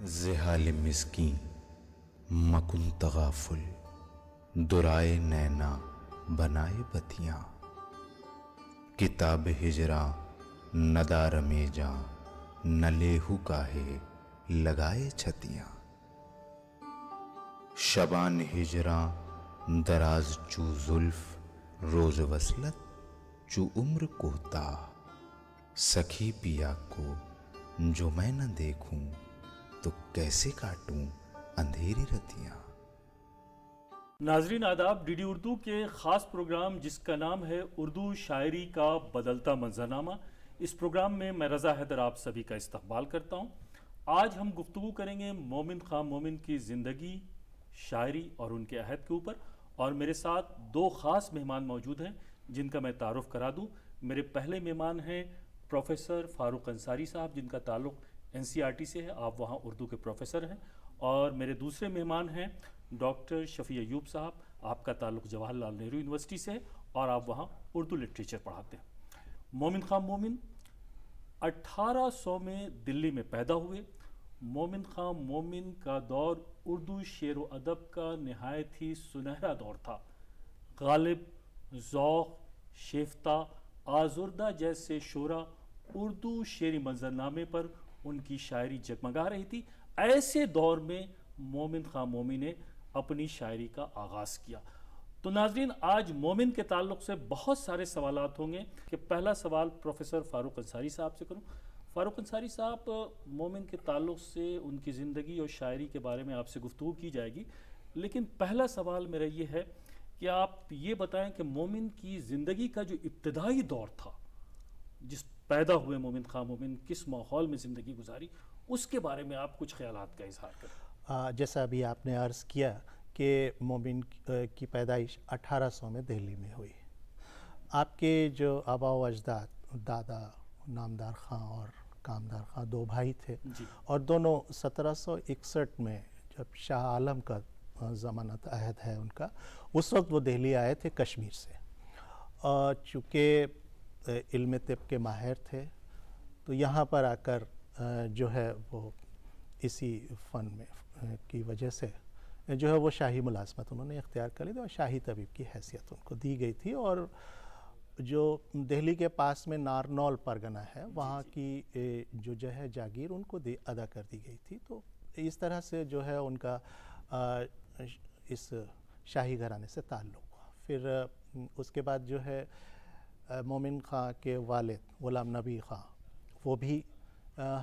زحال مسکین مکن تغافل، درائے نینا بنائے بتیاں، کتاب ہجراں ندار میں جاں، نہ لیہو کاہے لگائے چھتیاں۔ شبان ہجراں دراز چو زلف، روز وصلت چو عمر کوتاہ، سکھی پیا کو جو میں نہ دیکھوں تو کیسے کاٹوں اندھیری رتیاں۔ ناظرین آداب، ڈی ڈی اردو کے خاص پروگرام جس کا نام ہے اردو شاعری کا بدلتا منظرنامہ، اس پروگرام میں رضا حیدر آپ سبھی کا استقبال کرتا ہوں۔ آج ہم گفتگو کریں گے مومن خاں مومن کی زندگی، شاعری اور ان کے عہد کے اوپر، اور میرے ساتھ دو خاص مہمان موجود ہیں جن کا میں تعارف کرا دوں۔ میرے پہلے مہمان ہیں پروفیسر فاروق انصاری صاحب، جن کا تعلق NCERT سے ہے، آپ وہاں اردو کے پروفیسر ہیں۔ اور میرے دوسرے مہمان ہیں ڈاکٹر شفیع ایوب صاحب، آپ کا تعلق جواہر لال نہرو یونیورسٹی سے ہے اور آپ وہاں اردو لٹریچر پڑھاتے ہیں۔ مومن خاں مومن 1800 میں دلی میں پیدا ہوئے۔ مومن خاں مومن کا دور اردو شعر و ادب کا نہایت ہی سنہرا دور تھا۔ غالب، ذوق، شیفتہ، آزردہ جیسے شعراء اردو شعری منظرنامے پر ان کی شاعری جگمگا رہی تھی۔ ایسے دور میں مومن خاں مومن نے اپنی شاعری کا آغاز کیا۔ تو ناظرین، آج مومن کے تعلق سے بہت سارے سوالات ہوں گے کہ پہلا سوال پروفیسر فاروق انصاری صاحب سے کروں۔ فاروق انصاری صاحب، مومن کے تعلق سے ان کی زندگی اور شاعری کے بارے میں آپ سے گفتگو کی جائے گی، لیکن پہلا سوال میرا یہ ہے کہ آپ یہ بتائیں کہ مومن کی زندگی کا جو ابتدائی دور تھا، جس پیدا ہوئے مومن خاں مومن کس ماحول میں زندگی گزاری، اس کے بارے میں آپ کچھ خیالات کا اظہار کریں۔ جیسا ابھی آپ نے عرض کیا کہ مومن کی پیدائش 1800 میں دہلی میں ہوئی۔ آپ کے جو آبا و اجداد، دادا نامدار خاں اور کامدار خاں، دو بھائی تھے، اور دونوں 1761 میں جب شاہ عالم کا ضمانت عہد ہے ان کا، اس وقت وہ دہلی آئے تھے کشمیر سے۔ چونکہ علم طب کے ماہر تھے تو یہاں پر آ کر جو ہے وہ اسی فن میں کی وجہ سے جو ہے وہ شاہی ملازمت انہوں نے اختیار کر لی تھی اور شاہی طبیب کی حیثیت ان کو دی گئی تھی، اور جو دہلی کے پاس میں نارنول پرگنہ ہے وہاں کی جو ہے جاگیر ان کو ادا کر دی گئی تھی۔ تو اس طرح سے جو ہے ان کا اس شاہی گھرانے سے تعلق ہوا۔ پھر اس کے بعد جو ہے مومن خاں کے والد غلام نبی خاں، وہ بھی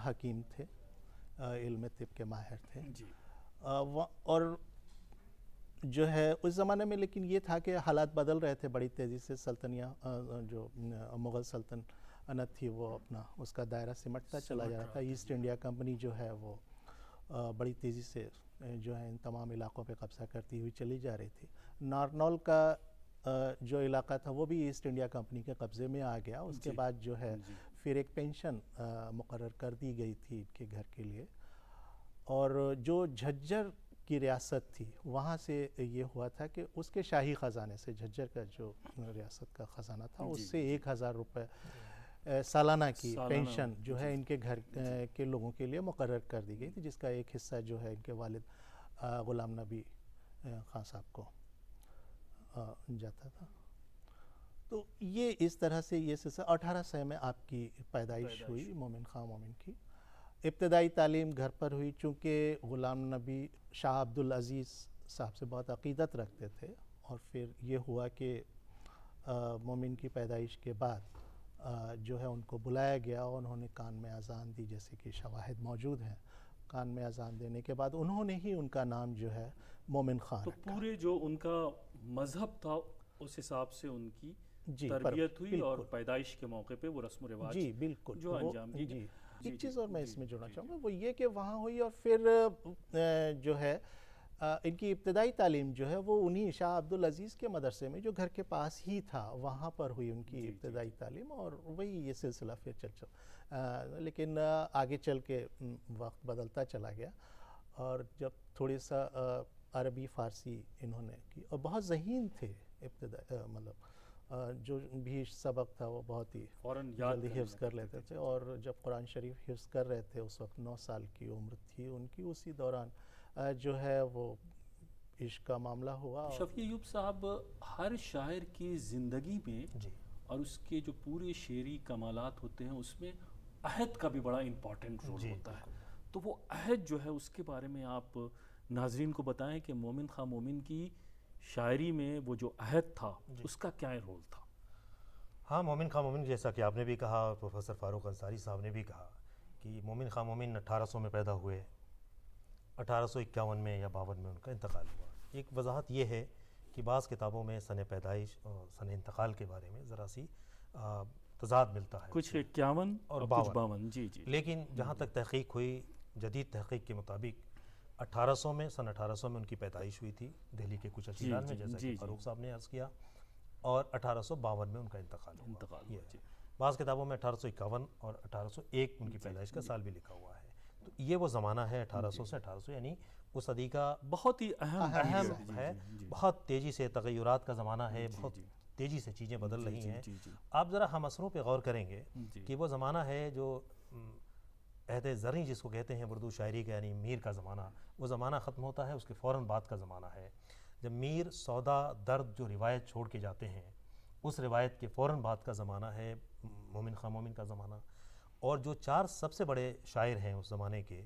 حکیم تھے، علم طب کے ماہر تھے، اور جو ہے اس زمانے میں لیکن یہ تھا کہ حالات بدل رہے تھے بڑی تیزی سے۔ سلطنیہ جو مغل سلطنت تھی وہ اپنا اس کا دائرہ سمٹتا چلا جا رہا تھا۔ ایسٹ انڈیا کمپنی جو ہے وہ بڑی تیزی سے جو ہے ان تمام علاقوں پہ قبضہ کرتی ہوئی چلی جا رہی تھی۔ نارنول کا جو علاقہ تھا وہ بھی ایسٹ انڈیا کمپنی کے قبضے میں آ گیا۔ اس کے بعد جو ہے پھر ایک پینشن مقرر کر دی گئی تھی ان کے گھر کے لیے، اور جو جھجر کی ریاست تھی وہاں سے یہ ہوا تھا کہ اس کے شاہی خزانے سے، جھجر کا جو ریاست کا خزانہ تھا، اس سے 1000 روپے سالانہ کی پینشن جو ہے ان کے گھر کے لوگوں کے لیے مقرر کر دی گئی تھی، جس کا ایک حصہ جو ہے ان کے والد غلام نبی خاں صاحب کو جاتا تھا۔ تو یہ اس طرح سے یہ سلسلہ 1800 میں آپ کی پیدائش ہوئی مومن خاں مومن کی۔ ابتدائی تعلیم گھر پر ہوئی، چونکہ غلام نبی شاہ عبدالعزیز صاحب سے بہت عقیدت رکھتے تھے، اور پھر یہ ہوا کہ مومن کی پیدائش کے بعد جو ہے ان کو بلایا گیا اور انہوں نے کان میں اذان دی، جیسے کہ شواہد موجود ہیں۔ کان میں اذان دینے کے بعد انہوں نے ہی ان کا نام جو ہے مومن خاں رکھا۔ تو پورے جو ان کا مذہب تھا اس حساب سے ان کی تربیت ہوئی، اور پیدائش کے موقع پہ وہ رسم و رواج جو انجام دی گئی۔ ایک چیز اور میں اس میں جوڑنا چاہوں گا، وہ یہ کہ وہاں ہوئی، اور پھر جو ہے ان کی ابتدائی تعلیم جو ہے وہ انہی شاہ عبدالعزیز کے مدرسے میں جو گھر کے پاس ہی تھا وہاں پر ہوئی ان کی ابتدائی تعلیم، اور وہی یہ سلسلہ پھر چل لیکن آگے چل کے وقت بدلتا چلا گیا، اور جب تھوڑی سا عربی فارسی انہوں نے کی، اور بہت ذہین تھے ابتدا، مطلب جو بھی سبق تھا وہ بہت ہی فوراً یاد جلدی کرنے حفظ کر لیتے تھے، اور جب قرآن شریف حفظ کر رہے تھے اس وقت 9 سال کی عمر تھی ان کی، اسی دوران جو ہے وہ عشق کا معاملہ ہوا. اور شفیع ایوب صاحب، ہر شاعر کی زندگی میں جی اور اس کے جو پورے شعری کمالات ہوتے ہیں اس میں عہد کا بھی بڑا امپورٹنٹ رول جی ہوتا ہے. تو وہ عہد جو ہے اس کے بارے میں آپ ناظرین کو بتائیں کہ مومن خاں مومن کی شاعری میں وہ جو عہد تھا اس کا کیا رول تھا؟ ہاں، مومن خاں مومن جیسا کہ آپ نے بھی کہا اور پروفیسر فاروق انصاری صاحب نے بھی کہا کہ مومن خاں مومن 1800 میں پیدا ہوئے، 1851 میں یا 52 میں ان کا انتقال ہوا. ایک وضاحت یہ ہے کہ بعض کتابوں میں سن پیدائش اور سن انتقال کے بارے میں ذرا سی تضاد ملتا ہے، کچھ 51 اور اور کچھ 52. جی جی. لیکن جہاں تک تحقیق ہوئی، جدید تحقیق کے مطابق 1800 میں سن 1800 میں ان کی پیدائش ہوئی تھی دہلی کے کچھ اچیلان میں، جیسا کہ فاروق صاحب نے عرض کیا، اور 1852 میں ان کا انتقال ہوا. ہوا. جی. بعض کتابوں میں 1851 اور 1801 ان کی پیدائش کا سال بھی لکھا ہوا ہے. تو یہ وہ زمانہ ہے 1800 سے 1800، یعنی اس صدی کا بہت ہی اہم ہے. بہت تیزی سے تغیرات کا زمانہ ہے، بہت تیزی سے چیزیں بدل رہی ہیں. آپ ذرا ہم اثروں پہ غور کریں گے کہ وہ زمانہ ہے جو عہد زرعی جس کو کہتے ہیں اردو شاعری کا، یعنی میر کا زمانہ، وہ زمانہ ختم ہوتا ہے، اس کے فوراً بعد کا زمانہ ہے جب میر سودا درد جو روایت چھوڑ کے جاتے ہیں، اس روایت کے فوراً بعد کا زمانہ ہے مومن خاں مومن کا زمانہ. اور جو 4 سب سے بڑے شاعر ہیں اس زمانے کے،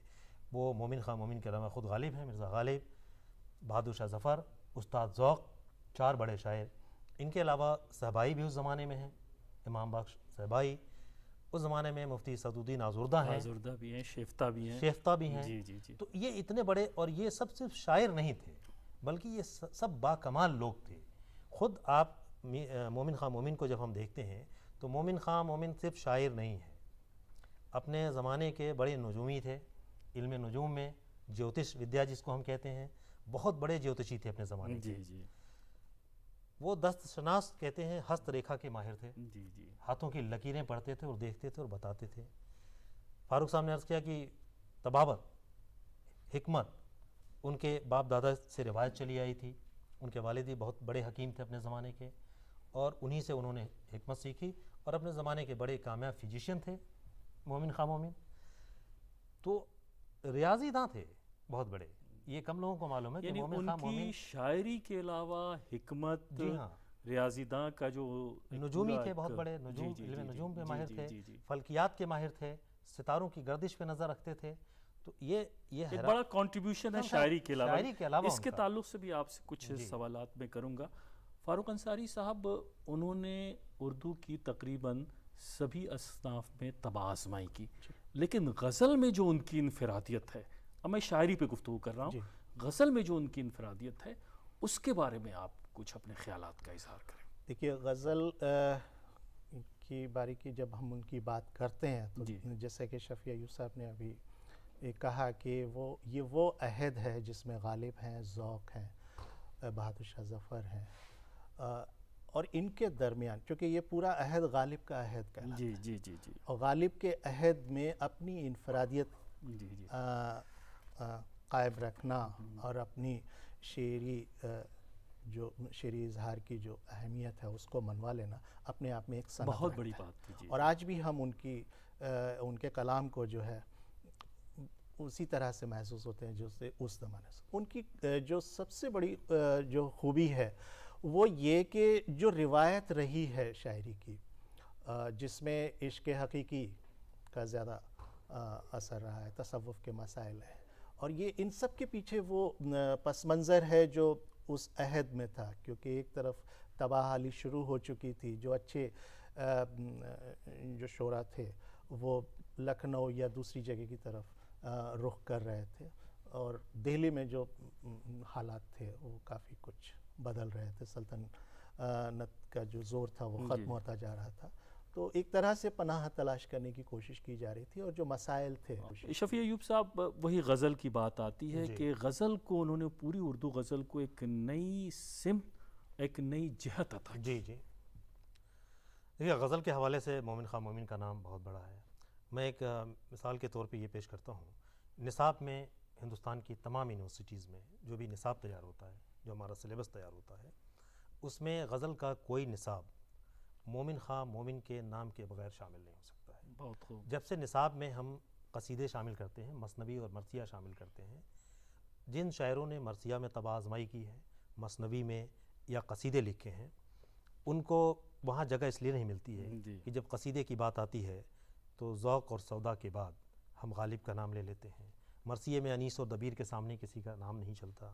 وہ مومن خاں مومن کے علاوہ خود غالب ہیں، مرزا غالب، بہادر شاہ ظفر، استاد ذوق، 4 بڑے شاعر. ان کے علاوہ صہبائی بھی اس زمانے میں ہیں، امام بخش صہبائی. اس زمانے میں مفتی اسدالدین آزردہ ہیں، آزردہ بھی ہیں، شیفتہ بھی ہیں. شیفتہ بھی ہیں. جی جی جی. تو یہ اتنے بڑے، اور یہ سب صرف شاعر نہیں تھے بلکہ یہ سب با کمال لوگ تھے. خود آپ مومن خاں مومن کو جب ہم دیکھتے ہیں تو مومن خاں مومن صرف شاعر نہیں ہے، اپنے زمانے کے بڑے نجومی تھے. علم نجوم میں جیوتش ودیا جس کو ہم کہتے ہیں، بہت بڑے جیوتشی تھے اپنے زمانے کے. جی جی. وہ دست شناس کہتے ہیں، ہست ریکھا کے ماہر تھے. جی جی. ہاتھوں کی لکیریں پڑھتے تھے اور دیکھتے تھے اور بتاتے تھے. فاروق صاحب نے عرض کیا کہ طبابت، حکمت ان کے باپ دادا سے روایت چلی آئی تھی. ان کے والد بھی بہت بڑے حکیم تھے اپنے زمانے کے، اور انہی سے انہوں نے حکمت سیکھی، اور اپنے زمانے کے بڑے کامیاب فزیشین تھے مومن خاں مومن. تو ریاضی داں تھے بہت بڑے. یہ کم لوگوں کو معلوم ہے کہ یعنی مومن ان خاں کی مومن شاعری کے علاوہ حکمت، جی ہاں، ریاضی داں کا جو نجومی تھے، بہت بڑے نجوم، علم نجوم پہ ماہر تھے، فلکیات کے ماہر تھے، ستاروں کی گردش پہ نظر رکھتے تھے. تو یہ ایک بڑا کنٹریبیوشن ہے شاعری کے علاوہ. اس کے تعلق سے بھی آپ سے کچھ سوالات میں کروں گا. فاروق انصاری صاحب، انہوں نے اردو کی تقریباً سبھی اصناف میں طبع آزمائی کی، لیکن غزل میں جو ان کی انفرادیت ہے، اب میں شاعری پہ گفتگو کر رہا ہوں، غزل میں جو ان کی انفرادیت ہے اس کے بارے میں آپ کچھ اپنے خیالات کا اظہار کریں. دیکھیے، غزل کی باریکی جب ہم ان کی بات کرتے ہیں تو جیسے کہ شفیع ایوب صاحب نے ابھی کہا کہ یہ وہ عہد ہے جس میں غالب ہیں، ذوق ہیں، بہادر شاہ ظفر ہیں، اور ان کے درمیان چونکہ یہ پورا عہد غالب کا عہد کہلاتا ہے. جی جی جی. اور غالب کے عہد میں اپنی انفرادیت قائم رکھنا اور اپنی شعری اظہار کی جو اہمیت ہے اس کو منوا لینا اپنے آپ میں ایک صنعت بہت بڑی بات تھی. اور آج بھی ہم ان کے کلام کو جو ہے اسی طرح سے محسوس ہوتے ہیں جو اس زمانے سے. ان کی جو سب سے بڑی جو خوبی ہے وہ یہ کہ جو روایت رہی ہے شاعری کی، جس میں عشق حقیقی کا زیادہ اثر رہا ہے، تصوف کے مسائل ہیں، اور یہ ان سب کے پیچھے وہ پس منظر ہے جو اس عہد میں تھا. کیونکہ ایک طرف تباہی شروع ہو چکی تھی، جو اچھے جو شعراء تھے وہ لکھنؤ یا دوسری جگہ کی طرف رخ کر رہے تھے، اور دہلی میں جو حالات تھے وہ کافی کچھ بدل رہے تھے. سلطنت کا جو زور تھا وہ ختم ہوتا جا رہا تھا. تو ایک طرح سے پناہ تلاش کرنے کی کوشش کی جا رہی تھی، اور جو مسائل تھے. شفیع ایوب صاحب، وہی غزل کی بات آتی ہے کہ غزل کو انہوں نے، پوری اردو غزل کو ایک نئی سمت، ایک نئی جہت عطا کی. جی جی. دیکھیے، غزل کے حوالے سے مومن خاں مومن کا نام بہت بڑا ہے. میں ایک مثال کے طور پہ یہ پیش کرتا ہوں. نصاب میں ہندوستان کی تمام یونیورسٹیز میں جو بھی نصاب تیار ہوتا ہے، جو ہمارا سلیبس تیار ہوتا ہے، اس میں غزل کا کوئی نصاب مومن خواہ مومن کے نام کے بغیر شامل نہیں ہو سکتا ہے۔ بہت خوب۔ جب سے نصاب میں ہم قصیدے شامل کرتے ہیں، مثنوی اور مرثیہ شامل کرتے ہیں، جن شاعروں نے مرثیہ میں طبع آزمائی کی ہے، مثنوی میں یا قصیدے لکھے ہیں، ان کو وہاں جگہ اس لیے نہیں ملتی ہے جی۔ کہ جب قصیدے کی بات آتی ہے تو ذوق اور سودا کے بعد ہم غالب کا نام لے لیتے ہیں۔ مرثیے میں انیس اور دبیر کے سامنے کسی کا نام نہیں چلتا۔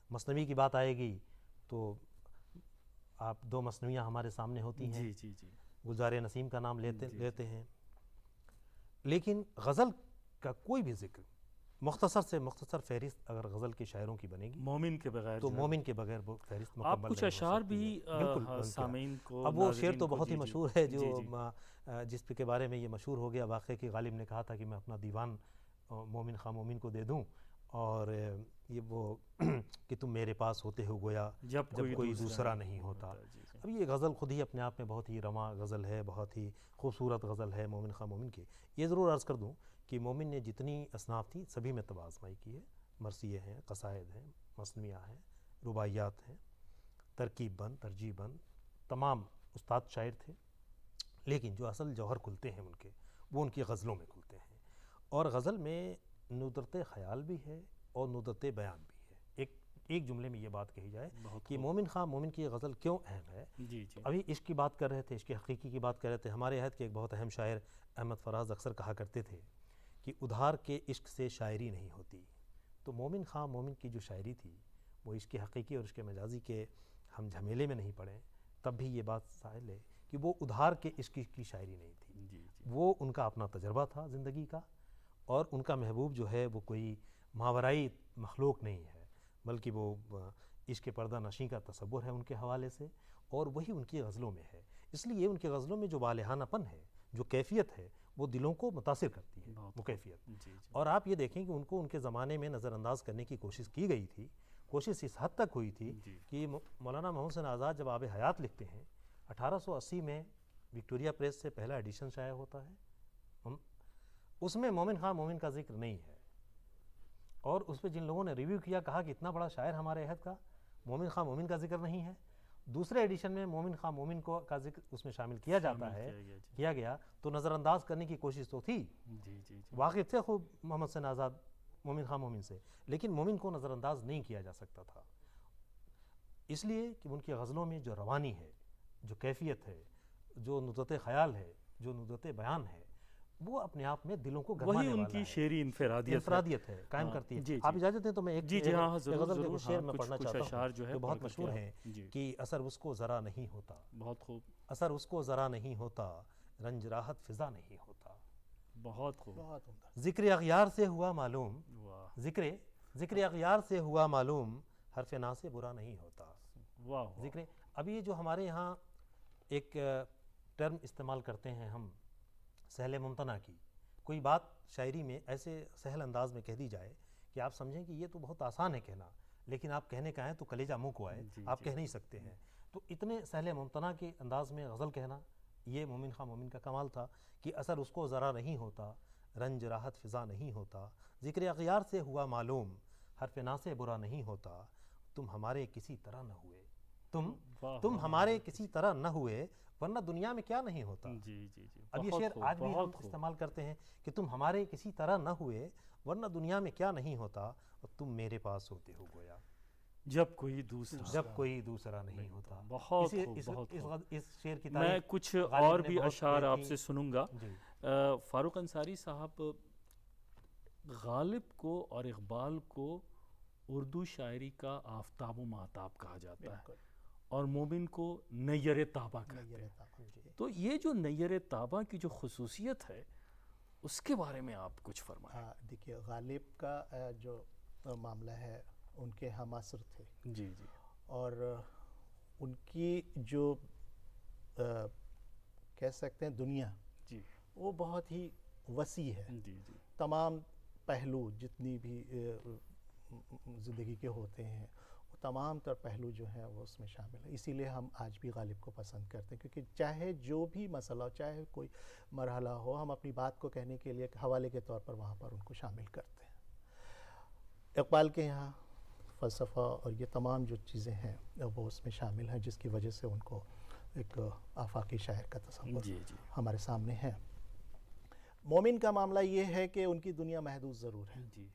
مثنوی کی بات آئے گی تو آپ دو مثنویاں ہمارے سامنے ہوتی ہیں، جی جی جی۔ گلزار نسیم کا نام لیتے ہیں، لیکن غزل کا کوئی بھی ذکر مختصر سے مختصر فہرست اگر غزل کے شاعروں کی بنے گی مومن کے بغیر تو جو ہے۔ مومن کے بغیر وہ فہرست آپ مکمل کچھ نہیں ہو اشعار سکتی بھی ہے۔ بالکل بالکل۔ سامعین کو، اب وہ شعر ناظرین تو کو، بہت ہی جی جی مشہور ہے جی جو جی۔ جس کے بارے میں یہ مشہور ہو گیا واقعے کہ غالب نے کہا تھا کہ میں اپنا دیوان مومن خواہ مومن کو دے دوں، اور یہ وہ کہ تم میرے پاس ہوتے ہو گویا جب کوئی دوسرا نہیں ہوتا۔ جی جی۔ اب یہ غزل خود ہی اپنے آپ میں بہت ہی رواں غزل ہے، بہت ہی خوبصورت غزل ہے مومن خواہ مومن کی۔ یہ ضرور عرض کر دوں کہ مومن نے جتنی اصناف تھی سبھی میں طبع آزمائی کی ہے، مرثیے ہیں، قصائد ہیں، مثنویہ ہیں، رباعیات ہیں، ترکیب بند، ترجیح بند، تمام استاد شاعر تھے، لیکن جو اصل جوہر کھلتے ہیں ان کے، وہ ان کی غزلوں میں کھلتے ہیں۔ اور غزل میں ندرت خیال بھی ہے اور ندرت بیان بھی ہے۔ ایک جملے میں یہ بات کہی جائے کہ مومن خواہ مومن کی غزل کیوں اہم ہے۔ جی جی۔ ابھی عشق کی بات کر رہے تھے، عشق حقیقی کی بات کر رہے تھے۔ ہمارے عہد کے ایک بہت اہم شاعر احمد فراز اکثر کہا کرتے تھے کہ ادھار کے عشق سے شاعری نہیں ہوتی۔ تو مومن خواہ مومن کی جو شاعری تھی وہ عشق حقیقی اور عشق مجازی کے ہم جھمیلے میں نہیں پڑیں، تب بھی یہ بات سائل ہے کہ وہ ادھار کے عشق کی شاعری نہیں تھی۔ جی جی۔ وہ ان کا اپنا تجربہ تھا زندگی کا، اور ان کا محبوب جو ہے وہ کوئی ماورائی مخلوق نہیں ہے، بلکہ وہ عشق پردہ نشیں کا تصور ہے ان کے حوالے سے، اور وہی ان کی غزلوں میں ہے۔ اس لیے ان کی غزلوں میں جو والہانہ پن ہے، جو کیفیت ہے، وہ دلوں کو متاثر کرتی ہے، وہ کیفیت۔ جی جی۔ اور آپ یہ دیکھیں کہ ان کو ان کے زمانے میں نظر انداز کرنے کی کوشش کی گئی تھی، کوشش اس حد تک ہوئی تھی کہ مولانا محمد حسین آزاد جب آب حیات لکھتے ہیں 1880 میں وکٹوریہ پریس سے پہلا ایڈیشن شائع ہوتا ہے، اس میں مومن خواہ مومن کا ذکر نہیں ہے، اور اس پہ جن لوگوں نے ریویو کیا کہا کہ اتنا بڑا شاعر ہمارے عہد کا، مومن خواہ مومن کا ذکر نہیں ہے۔ دوسرے ایڈیشن میں مومن خواہ مومن کو کا ذکر اس میں شامل کیا جاتا ہے، کیا گیا، تو نظر انداز کرنے کی کوشش تو تھی۔ جی جی۔ واقف تھے خوب محمد حسین آزاد مومن خواہ مومن سے، لیکن مومن کو نظر انداز نہیں کیا جا سکتا تھا، اس لیے کہ ان کی غزلوں میں جو روانی ہے، جو کیفیت ہے، جو ندرت خیال ہے، جو ندرت بیان ہے، وہ اپنے آپ میں دلوں کو گرمانے وہی والا ان کی شعری انفرادیت ہے، قائم کرتی ہے۔ جی آپ اجازت دیں تو میں ایک غزل کے شعر میں پڑھنا چاہتا ہوں جو جو بہت مشہور ہیں کہ اثر اس کو ذرا نہیں ہوتا، بہت خوب، اثر اس کو ذرا نہیں ہوتا، رنج راحت فضا نہیں ہوتا، بہت خوب، بہت عمدہ۔ ذکر اغیار سے ہوا معلوم، واہ ذکر اغیار سے ہوا معلوم، حرف نا سے برا نہیں ہوتا۔ واہ۔ ذکر ابھی جو ہمارے یہاں ایک ٹرم استعمال کرتے ہیں ہم سہل ممتنع کی، کوئی بات شاعری میں ایسے سہل انداز میں کہہ دی جائے کہ آپ سمجھیں کہ یہ تو بہت آسان ہے کہنا، لیکن آپ کہنے کا ہے تو کلیجہ منہ کو آئے، آپ کہہ نہیں سکتے ہیں، تو اتنے سہل ممتنع کے انداز میں غزل کہنا، یہ مومن خواہ مومن کا کمال تھا کہ اثر اس کو ذرا نہیں ہوتا، رنج راحت فضا نہیں ہوتا، ذکر اغیار سے ہوا معلوم، حرف نا سے برا نہیں ہوتا، تم ہمارے کسی طرح نہ ہوئے، تم ہمارے کسی طرح نہ ہوئے، ورنہ دنیا میں کیا نہیں ہوتا۔ جی جی جی۔ اب یہ شعر آج بھی ہم استعمال کرتے ہیں کہ تم ہمارے کسی طرح نہ ہوئے، ورنہ دنیا میں کیا نہیں ہوتا، اور تم میرے پاس ہوتے ہو گویا جب کوئی دوسرا نہیں ہوتا۔ بہت خوب، بہت خوب۔ اس شعر کی میں کچھ اور بھی اشعار آپ سے سنوں گا۔ فاروق انصاری صاحب، غالب کو اور اقبال کو اردو شاعری کا آفتاب و ماہتاب کہا جاتا ہے، اور مومن کو نیر تابہ کہتے ہیں۔ تو یہ جو نیر تابہ کی جو خصوصیت ہے اس کے بارے میں آپ کچھ فرمائیں۔ دیکھیے، غالب کا جو معاملہ ہے، ان کے ہم عصر تھے، جی جی، اور ان کی جو کہہ سکتے ہیں دنیا، جی، وہ بہت ہی وسیع ہے۔ جی جی، تمام پہلو جتنی بھی زندگی کے ہوتے ہیں، وہ تمام تر پہلو جو ہیں وہ اس میں شامل ہیں۔ اسی لیے ہم آج بھی غالب کو پسند کرتے ہیں، کیونکہ چاہے جو بھی مسئلہ ہو، چاہے کوئی مرحلہ ہو، ہم اپنی بات کو کہنے کے لیے حوالے کے طور پر وہاں پر ان کو شامل کرتے ہیں۔ اقبال کے یہاں فلسفہ اور یہ تمام جو چیزیں ہیں وہ اس میں شامل ہیں، جس کی وجہ سے ان کو ایک آفاقی شاعر کا تصور جی جی ہمارے سامنے ہے۔ مومن کا معاملہ یہ ہے کہ ان کی دنیا محدود ضرور ہے، جی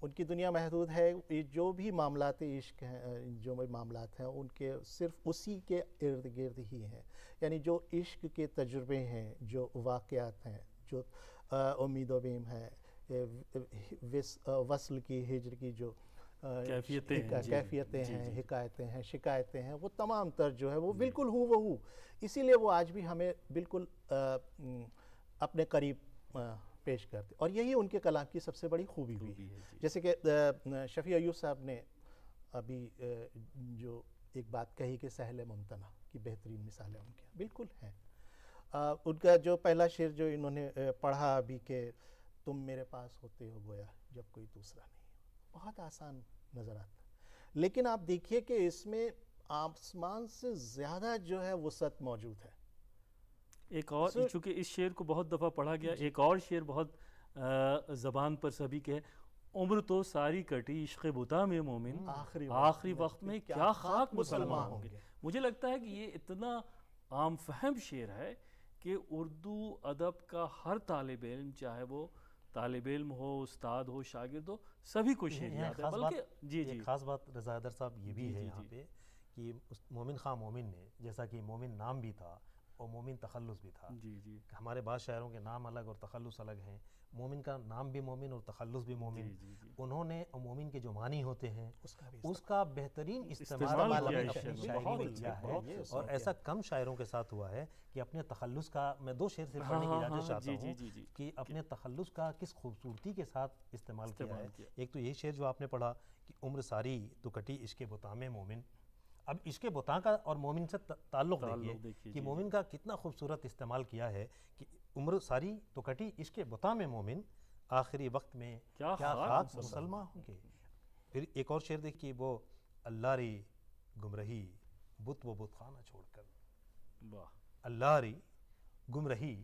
ان کی دنیا محدود ہے، جو بھی معاملات عشق ہیں، جو بھی معاملات ہیں ان کے صرف اسی کے ارد گرد ہی ہیں، یعنی جو عشق کے تجربے ہیں، جو واقعات ہیں، جو امید و بیم ہے، وصل کی ہجر کی جو کیفیتیں ہیں، جی، کیفیتیں جی، ہیں، جی۔ حکایتیں ہیں، شکایتیں ہیں، وہ تمام تر جو ہے وہ بالکل ہو بہو، اسی لیے وہ آج بھی ہمیں بالکل اپنے قریب پیش کرتے، اور یہی ان کے کلام کی سب سے بڑی خوبی بھی ہے۔ جیسے کہ شفیع ایوب صاحب نے ابھی جو ایک بات کہی کہ سہل ممتنع کی بہترین مثالیں ان کی بالکل ہیں۔ ان کا جو پہلا شعر جو انہوں نے پڑھا ابھی کہ تم میرے پاس ہوتے ہو گویا جب کوئی دوسرا نہیں، بہت آسان نظر آتا ہے، لیکن آپ دیکھیے کہ اس میں آسمان سے زیادہ جو ہے وسعت موجود ہے۔ ایک اور، چونکہ اس شعر کو بہت دفعہ پڑھا گیا، ایک اور شعر بہت زبان پر سبھی کے، عمر تو ساری کٹی عشق بتا میں مومن، آخری وقت میں کیا خاک مسلمان ہوں گے۔ مجھے لگتا ہے کہ یہ اتنا عام فہم شعر ہے کہ اردو ادب کا ہر طالب علم، چاہے وہ طالب علم ہو، استاد ہو، شاگرد ہو، سبھی کو شعر یاد ہے۔ بلکہ ایک خاص بات رضا حیدر صاحب یہ بھی ہے یہاں پہ کہ مومن خواہ مومن نے، جیسا کہ مومن نام بھی تھا اور مومن تخلص بھی تھا، جی جی ہمارے بعض شاعروں کے نام الگ اور تخلص الگ ہیں، مومن کا نام بھی مومن اور تخلص بھی مومن، انہوں نے مومن کے جو معنی ہوتے ہیں اس کا بہترین استعمال اپنی شاعری میں کیا ہے، اور ایسا کم شاعروں کے ساتھ ہوا ہے کہ اپنے تخلص کا، میں دو شعر سے پڑھنے کی اجازت چاہتا ہوں کہ اپنے تخلص کا کس خوبصورتی کے ساتھ استعمال کیا ہے۔ ایک تو یہ شعر جو آپ نے پڑھا کہ عمر ساری تو کٹی عشق بتا میں مومن، اب عشق بتا کا اور مومن سے تعلق دیکھیے کہ مومن کا کتنا خوبصورت استعمال کیا ہے کہ عمر ساری تو کٹی عشق بتا میں مومن، آخری وقت میں کیا خاک مسلمان ہوں گے۔ پھر ایک اور شعر دیکھیے، وہ اللہ ری گمرہی بت و بت خانہ چھوڑ کر، اللہ ری گمرہی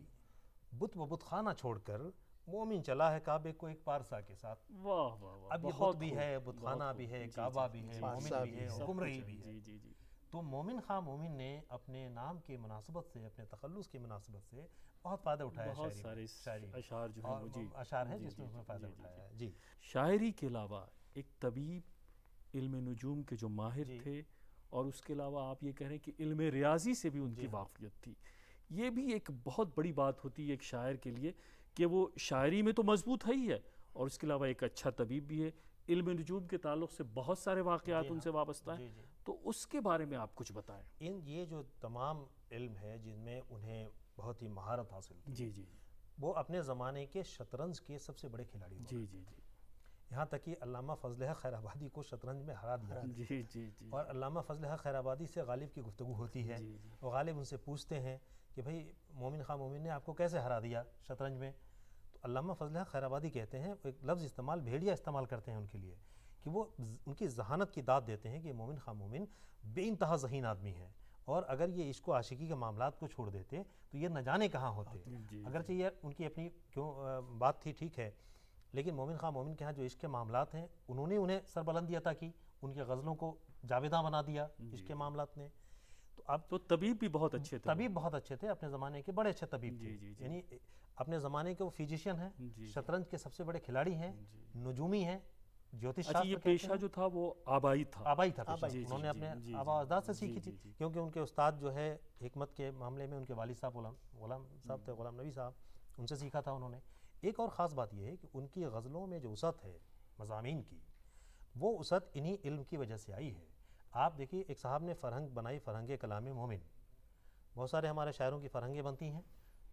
بت و بت خانہ چھوڑ کر مومن چلا ہے کعبے کو ایک پارسا کے ساتھ۔ واہ واہ واہ، اب یہ بت بھی ہے، بت خانہ بھی ہے، کعبہ بھی ہے، مومن بھی ہے اور گمرہی بھی ہے۔ تو مومن خواہ مومن نے اپنے نام کے مناسبت سے، اپنے تخلص کی مناسبت سے بہت فائدہ اٹھایا بہت سارے اشعار جو ہیں، جی اشعار ہیں جس میں اس نے فائدہ اٹھایا ہے۔ جی، شاعری کے علاوہ ایک طبیب، علم نجوم کے جو ماہر تھے، اور اس کے علاوہ آپ یہ کہہ رہے ہیں کہ علم ریاضی سے بھی ان کی واقفیت تھی۔ یہ بھی ایک بہت بڑی بات ہوتی ہے ایک شاعر کے لیے کہ وہ شاعری میں تو مضبوط ہے ہی ہے، اور اس کے علاوہ ایک اچھا طبیب بھی ہے۔ علم نجوم کے تعلق سے بہت سارے واقعات ان سے وابستہ ہیں، تو اس کے بارے میں آپ کچھ بتائیں۔ یہ جو تمام علم ہے جن میں انہیں بہت ہی مہارت حاصل تھی، جی جی، وہ اپنے زمانے کے شطرنج کے سب سے بڑے کھلاڑی ہوئے۔ جی جی جی، یہاں تک کہ علامہ فضل حق خیر آبادی کو شطرنج میں ہرا دیا، جی جی جی، اور علامہ فضل حق خیر آبادی سے غالب کی گفتگو ہوتی ہے، وہ غالب ان سے پوچھتے ہیں کہ بھائی مومن خواہ مومن نے آپ کو کیسے ہرا دیا شطرنج میں؟ تو علامہ فضل حق خیر آبادی کہتے ہیں، ایک لفظ استعمال بھیڑیا استعمال کرتے ہیں ان کے لیے، کہ وہ ان کی ذہانت کی داد دیتے ہیں کہ مومن خواہ مومن بے انتہا ذہین آدمی ہے، اور اگر یہ عشق و عاشقی کے معاملات کو چھوڑ دیتے تو یہ نہ جانے کہاں ہوتے۔ اگرچہ یہ ان کی اپنی بات تھی، ٹھیک ہے، لیکن مومن خواہ مومن کے ہاں جو عشق کے معاملات ہیں انہوں نے انہیں سربلندی عطا کی، ان کے غزلوں کو جاویداں بنا دیا عشق کے معاملات نے۔ تو اب تو طبیب بھی بہت اچھے تھے، طبیب بہت اچھے تھے، اپنے زمانے کے بڑے اچھے طبیب تھے، یعنی اپنے زمانے کے وہ فزیشین ہیں، شطرنج کے سب سے بڑے کھلاڑی ہیں، نجومی ہیں، جیوتش شاستر۔ یہ پیشہ جو تھا وہ آبائی تھا، آبائی تھا، انہوں نے اپنے آبا و اجداد سے سیکھی تھی، کیونکہ ان کے استاد جو ہے حکمت کے معاملے میں ان کے والد صاحب غلام صاحب تھے، غلام نبی صاحب، ان سے سیکھا تھا انہوں نے۔ ایک اور خاص بات یہ ہے کہ ان کی غزلوں میں جو وسعت ہے مضامین کی، وہ وسعت انہی علم کی وجہ سے آئی ہے۔ آپ دیکھیے، ایک صاحب نے فرہنگ بنائی، فرہنگ کلام مومن، بہت سارے ہمارے شاعروں کی فرہنگیں بنتی ہیں،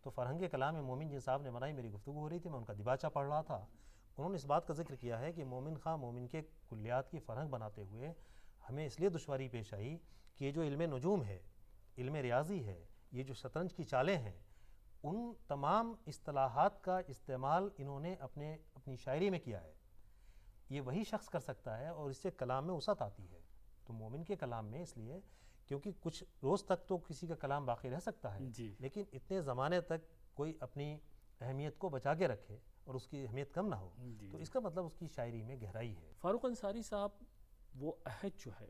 تو فرہنگ کلام مومن جن صاحب نے بنائی، میری گفتگو ہو رہی تھی، میں ان کا دیباچہ پڑھ رہا تھا، انہوں نے اس بات کا ذکر کیا ہے کہ مومن خواہ مومن کے کلیات کی فرہنگ بناتے ہوئے ہمیں اس لیے دشواری پیش آئی کہ یہ جو علم نجوم ہے، علم ریاضی ہے، یہ جو شطرنج کی چالیں ہیں، ان تمام اصطلاحات کا استعمال انہوں نے اپنی شاعری میں کیا ہے۔ یہ وہی شخص کر سکتا ہے اور اس سے کلام میں وسعت آتی ہے۔ تو مومن کے کلام میں اس لیے کیونکہ کچھ روز تک تو کسی کا کلام باقی رہ سکتا ہے، لیکن اتنے زمانے تک کوئی اپنی اہمیت کو بچا کے رکھے اور اس کی اہمیت کم نہ ہو، تو اس کا مطلب اس کی شاعری میں گہرائی ہے۔ فاروق انصاری صاحب، وہ عہد جو ہے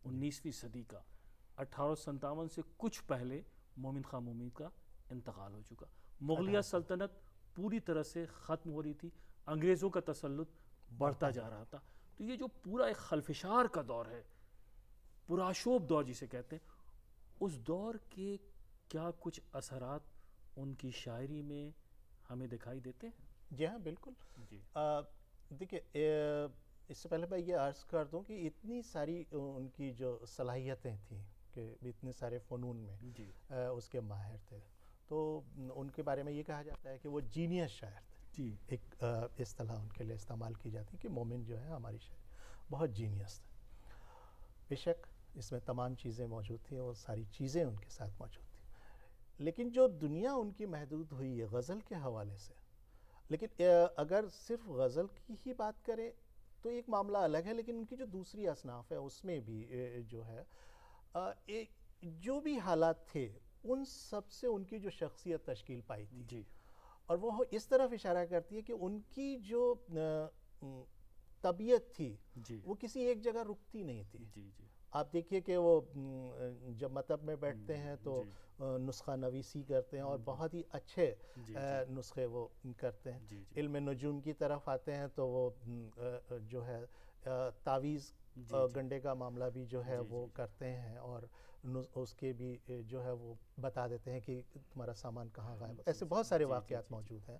19ویں صدی کا، 1857 سے کچھ پہلے مومن خان مومن کا انتقال ہو چکا. مغلیہ سلطنت پوری طرح سے ختم ہو رہی تھی, انگریزوں کا تسلط بڑھتا جا رہا تھا. تو یہ جو پورا ایک خلفشار کا دور ہے, پرآشوب دور جسے کہتے ہیں, اس دور کے کیا کچھ اثرات ان کی شاعری میں ہمیں دکھائی دیتے ہیں؟ جی ہاں بالکل. جی دیکھیے اس سے پہلے میں یہ عرض کر دوں کہ اتنی ساری ان کی جو صلاحیتیں تھیں کہ اتنے سارے فنون میں جی اس کے ماہر تھے, تو ان کے بارے میں یہ کہا جاتا ہے کہ وہ جینیس شاعر تھے. جی ایک اصطلاح ان کے لیے استعمال کی جاتی ہے کہ مومن جو ہے ہماری شاعر بہت جینیس تھے. بے شک اس میں تمام چیزیں موجود تھیں اور ساری چیزیں ان کے ساتھ موجود تھیں, لیکن جو دنیا ان کی محدود ہوئی ہے غزل کے حوالے سے, لیکن اگر صرف غزل کی ہی بات کریں تو ایک معاملہ الگ ہے, لیکن ان کی جو دوسری اصناف ہے اس میں بھی جو ہے جو بھی حالات تھے ان سب سے ان کی جو شخصیت تشکیل پائی تھی. جی اور وہ اس طرف اشارہ کرتی ہے کہ ان کی جو طبیعت تھی جی وہ کسی ایک جگہ رکتی نہیں تھی. جی جی آپ دیکھیے کہ وہ جب مطلب میں بیٹھتے ہیں تو نسخہ نویسی کرتے ہیں اور بہت ہی اچھے نسخے وہ کرتے ہیں. جی علم نجوم کی طرف آتے ہیں تو وہ جو ہے تعویذ گنڈے کا معاملہ بھی جو ہے وہ کرتے ہیں, اور اس کے بھی جو ہے وہ بتا دیتے ہیں کہ تمہارا سامان کہاں غائب. ایسے بہت سارے واقعات موجود ہیں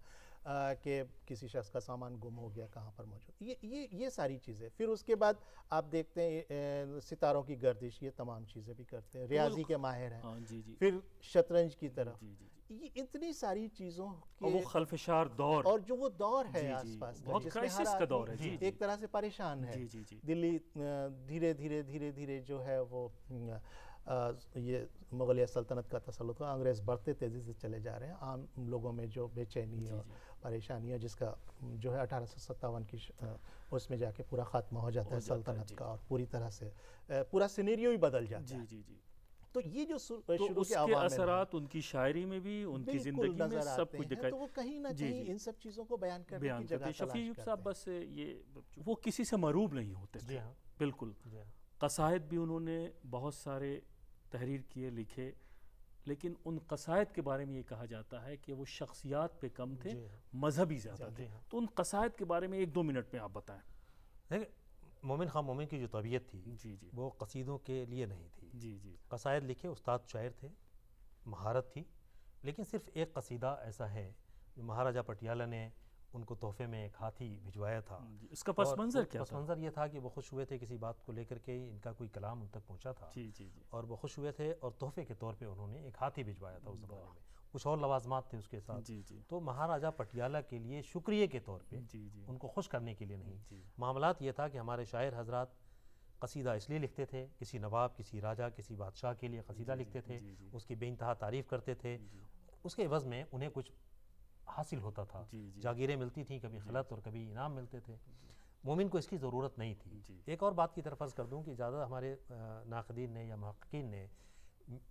کہ کسی شخص کا سامان گم ہو گیا کہاں پر موجود. یہ ساری چیزیں. پھر اس کے بعد آپ دیکھتے ہیں ستاروں کی گردش, یہ تمام چیزیں بھی کرتے ہیں. ریاضی کے ماہر ہیں. جی جی پھر شطرنج کی طرف. جی جی یہ اتنی ساری چیزوں اور وہ خلفشار دور اور جو وہ دور ہے آس پاس کا, بہت جس میں ہر کرائسس کا دور ہے. آدمی ایک طرح سے پریشان ہے. جی جی جی دلی دھیرے دھیرے جو ہے وہ یہ مغلیہ سلطنت کا تسلط ہوا, انگریز بڑھتے تیزی سے چلے جا رہے ہیں. عام لوگوں میں جو بے چینی اور پریشانی ہے جس کا جو ہے 1857 کی اس میں جا کے پورا خاتمہ ہو جاتا ہے سلطنت کا, اور پوری طرح سے پورا سینیریو ہی بدل جاتا ہے. جی جی تو یہ جو تو شروع اس کے کے عوامل اثرات ان کی شاعری میں بھی, ان کی زندگی میں سب کچھ دکھائی, تو وہ کہیں نہ کہیں ان سب چیزوں کو بیان کرنے کی جگہ تلاش شفیق کرتے صاحب ہیں. بس یہ وہ کسی سے مروب نہیں ہوتے تھے. بالکل. قصائد بھی انہوں نے بہت سارے تحریر کیے, لکھے, لیکن ان قصائد کے بارے میں یہ کہا جاتا ہے کہ وہ شخصیات پہ کم تھے, مذہبی زیادہ تھے. تو ان قصائد کے بارے میں 1-2 منٹ میں آپ بتائیں. دیکھیں مومن خان مومن کی جو طبیعت تھی جی جی وہ قصیدوں کے لیے نہیں تھی. جی جی قصائد لکھے, استاد شاعر تھے, مہارت تھی, لیکن صرف ایک قصیدہ ایسا ہے جو مہاراجہ پٹیالہ نے ان کو تحفے میں ایک ہاتھی بھجوایا تھا. اس کا پس منظر کیا پس تھا؟ منظر یہ تھا کہ وہ خوش ہوئے تھے کسی بات کو لے کر کے, ان کا کوئی کلام ان تک پہنچا تھا جی جی جی اور وہ خوش ہوئے تھے, اور تحفے کے طور پہ انہوں نے ایک ہاتھی بھجوایا تھا. اس زمانے میں کچھ اور لوازمات تھے اس کے ساتھ. جی جی تو مہاراجہ پٹیالہ کے لیے شکریہ کے طور پہ, جی جی ان کو خوش کرنے کے لیے نہیں. جی معاملات یہ تھا کہ ہمارے شاعر حضرات قصیدہ اس لیے لکھتے تھے, کسی نواب, کسی راجہ, کسی بادشاہ کے لیے قصیدہ لکھتے تھے, اس کی بے انتہا تعریف کرتے تھے, اس کے عوض میں انہیں کچھ حاصل ہوتا تھا. جاگیریں ملتی تھیں, کبھی خلعت اور کبھی انعام ملتے تھے. مومن کو اس کی ضرورت نہیں تھی. ایک اور بات کی طرف عرض کر دوں کہ زیادہ ہمارے ناقدین نے یا محققین نے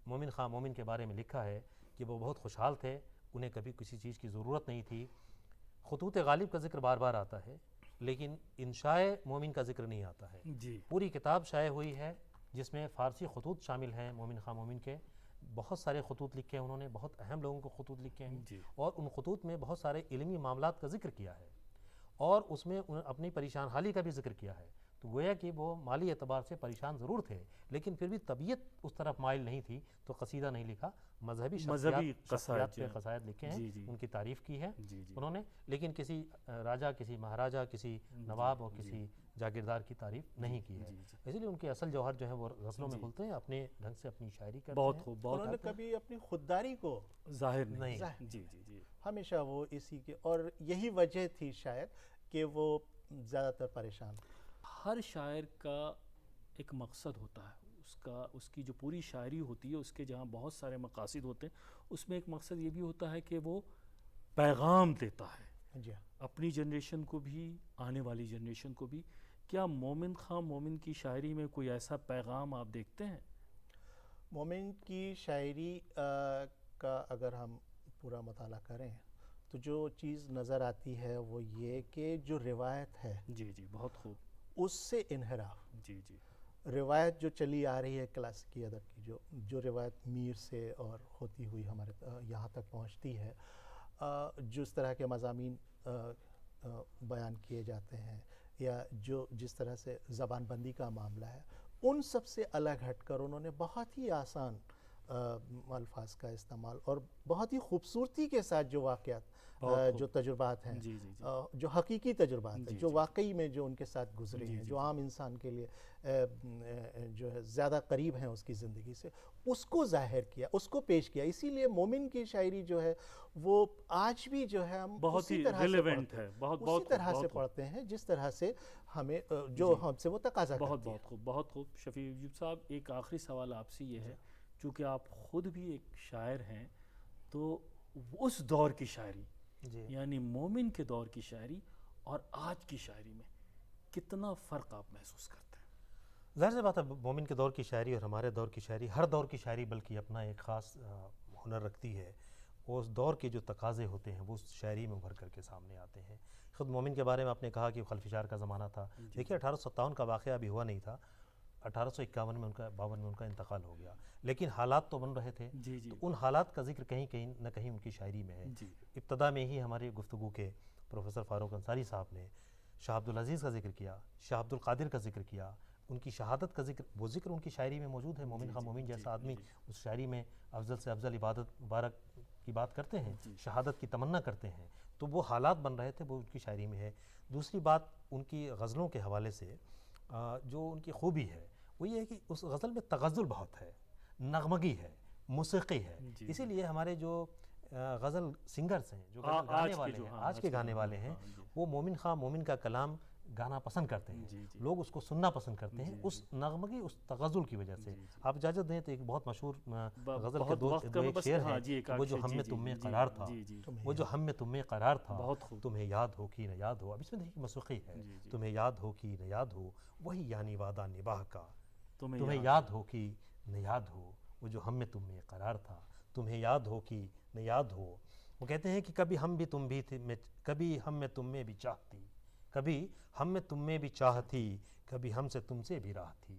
مومن خان مومن کے بارے میں لکھا ہے کہ وہ بہت خوشحال تھے, انہیں کبھی کسی چیز کی ضرورت نہیں تھی. خطوط غالب کا ذکر بار بار آتا ہے, لیکن انشاء مومن کا ذکر نہیں آتا ہے. جی پوری کتاب شائع ہوئی ہے جس میں فارسی خطوط شامل ہیں. مومن خان مومن کے بہت سارے خطوط لکھے ہیں انہوں نے, بہت اہم لوگوں کو خطوط لکھے ہیں, اور ان خطوط میں بہت سارے علمی معاملات کا ذکر کیا ہے, اور اس میں اپنی پریشان حالی کا بھی ذکر کیا ہے. تو گویا کہ وہ مالی اعتبار سے پریشان ضرور تھے, لیکن پھر بھی طبیعت اس طرف مائل نہیں تھی, تو قصیدہ نہیں لکھا. مذہبی شخصیات پہ قصائد لکھے ہیں, ان کی تعریف کی ہے انہوں نے, لیکن کسی راجہ, کسی مہاراجہ, کسی نواب اور کسی جاگیردار کی تعریف نہیں کی ہے. اس لیے ان کے اصل جوہر جو ہے وہ غزلوں میں کھلتے ہیں, اپنے ڈھنگ سے اپنی شاعری کرتے ہیں. بہت خوب. انہوں نے کبھی اپنی خودداری کو ظاہر نہیں. جی جی جی ہمیشہ وہ اسی کے, اور یہی وجہ تھی شاید کہ وہ زیادہ تر پریشان. ہر شاعر کا ایک مقصد ہوتا ہے, اس کی جو پوری شاعری ہوتی ہے, اس کے جہاں بہت سارے مقاصد ہوتے ہیں, اس میں ایک مقصد یہ بھی ہوتا ہے کہ وہ پیغام دیتا ہے جی اپنی جنریشن کو بھی, آنے والی جنریشن کو بھی. کیا مومن خان مومن کی شاعری میں کوئی ایسا پیغام آپ دیکھتے ہیں؟ مومن کی شاعری کا اگر ہم پورا مطالعہ کریں تو جو چیز نظر آتی ہے وہ یہ کہ جو روایت ہے جی جی بہت خوب. اس سے انحراف. جی جی روایت جو چلی آ رہی ہے کلاسیکی ادب کی، جو روایت میر سے اور ہوتی ہوئی ہمارے یہاں تک پہنچتی ہے، جس طرح کے مضامین بیان کیے جاتے ہیں یا جس طرح سے زبان بندی کا معاملہ ہے، ان سب سے الگ ہٹ کر انہوں نے بہت ہی آسان الفاظ کا استعمال اور بہت ہی خوبصورتی کے ساتھ جو واقعات جو تجربات ہیں، جو حقیقی تجربات ہیں، جو واقعی میں جو ان کے ساتھ گزرے ہیں، جو عام انسان کے لیے جو ہے زیادہ قریب ہیں اس کی زندگی سے، اس کو ظاہر کیا، اس کو پیش کیا. اسی لیے مومن کی شاعری جو ہے وہ آج بھی جو ہے ہم اسی طرح سے پڑھتے ہیں جس طرح سے ہمیں جو ہم سے وہ تقاضا کرتی ہے. بہت خوب، بہت خوب. شفیع وجود صاحب، ایک آخری سوال آپ سے یہ ہے، چونکہ آپ خود بھی ایک شاعر ہیں، تو اس دور کی شاعری یعنی مومن کے دور کی شاعری اور آج کی شاعری میں کتنا فرق آپ محسوس کرتے ہیں؟ ظاہر سی بات ہے، مومن کے دور کی شاعری اور ہمارے دور کی شاعری، ہر دور کی شاعری بلکہ اپنا ایک خاص ہنر رکھتی ہے. اس دور کے جو تقاضے ہوتے ہیں وہ اس شاعری میں ابھر کر کے سامنے آتے ہیں. خود مومن کے بارے میں آپ نے کہا کہ خلفشار کا زمانہ تھا. دیکھیے 1857 کا واقعہ ابھی ہوا نہیں تھا، 1851 میں 52 میں ان کا انتقال ہو گیا، لیکن حالات تو بن رہے تھے. تو ان حالات کا ذکر کہیں نہ کہیں ان کی شاعری میں ہے. ابتدا میں ہی ہماری گفتگو کے پروفیسر فاروق انصاری صاحب نے شاہ عبدالعزیز کا ذکر کیا، شاہ عبد القادر کا ذکر کیا، ان کی شہادت کا ذکر، وہ ذکر ان کی شاعری میں موجود ہے. مومن خان مومن جیسا آدمی اس شاعری میں افضل سے افضل عبادت مبارک کی بات کرتے ہیں، شہادت کی تمنا کرتے ہیں. تو وہ حالات بن رہے تھے، وہ ان کی شاعری میں ہے. دوسری بات ان کی غزلوں کے حوالے سے جو ان کی خوبی ہے وہ یہ ہے کہ اس غزل میں تغزل بہت ہے، نغمگی ہے، موسیقی ہے. اسی لیے ہمارے جو غزل سنگرز ہیں، جو غزل گانے والے ہیں، آج کے گانے والے ہیں، وہ مومن خان مومن کا کلام گانا پسند کرتے ہیں. لوگ اس کو سننا پسند کرتے ہیں اس نغمگی، اس تغزل کی وجہ سے. آپ اجازت دیں تو ایک بہت مشہور غزل کے دو ایک شعر ہیں، وہ جو ہم میں تم میں قرار تھا، وہ جو ہم میں تم میں قرار تھا، تمہیں یاد ہو کہ نہ یاد ہو. اب اس میں دیکھیے موسیقی ہے، تمہیں یاد ہو کہ نہ یاد ہو، وہی یعنی وعدہ نباہ کا، تمہیں یاد ہو کہ نہ یاد ہو، وہ جو ہم میں تم میں قرار تھا، تمہیں یاد ہو کہ نہ یاد ہو. وہ کہتے ہیں کہ کبھی ہم بھی تم بھی تھے، کبھی ہم میں تم میں بھی چاہتی، کبھی ہم میں تم میں بھی چاہتی، کبھی ہم سے تم سے بھی راہ تھی،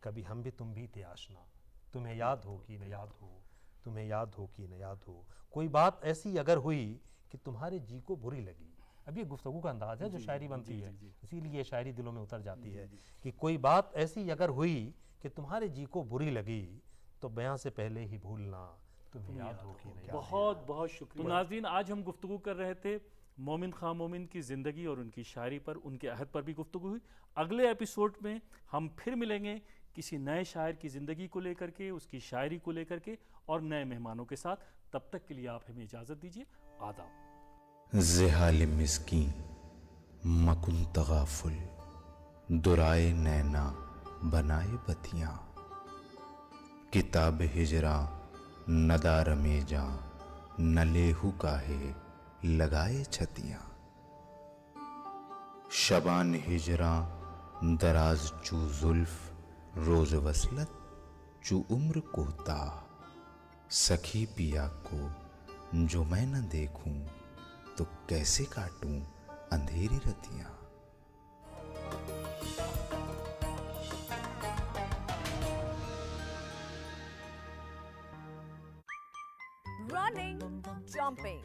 کبھی ہم بھی تم بھی تھے آشنا، تمہیں یاد ہو کہ نہ یاد ہو، تمہیں یاد ہو کہ نہ یاد ہو. کوئی بات ایسی اگر ہوئی کہ تمہارے جی کو بری لگی. اب یہ گفتگو کا انداز ہے جو شاعری بنتی ہے، اسی لیے شاعری دلوں میں اتر جاتی ہے کہ کوئی بات ایسی اگر ہوئی کہ تمہارے جی کو بری لگی تو بیاں سے پہلے ہی بھولنا، تمہیں یاد ہو کہ نہ یاد ہو. بہت بہت شکریہ. تو ناظرین، آج ہم گفتگو کر رہے تھے مومن خان مومن کی زندگی اور ان کی شاعری پر، ان کے عہد پر بھی گفتگو ہوئی. اگلے ایپیسوڈ میں ہم پھر ملیں گے کسی نئے شاعر کی زندگی کو لے کر کے، اس کی شاعری کو لے کر کے اور نئے مہمانوں کے ساتھ. تب تک کے لیے آپ ہمیں اجازت دیجیے. آداب. زحال مسکین مکن تغافل، درائے نینا بنائے بتیاں، کتاب ہجراں ندار میں جاں، نہ لیہو کاہے لگائے چھتیاں. شبان ہجراں دراز چو زلف، روز وصلت چو عمر کوتاہ، سکھی پیا کو جو میں نہ دیکھوں تو کیسے کاٹوں اندھیری رتیاں. Running, jumping,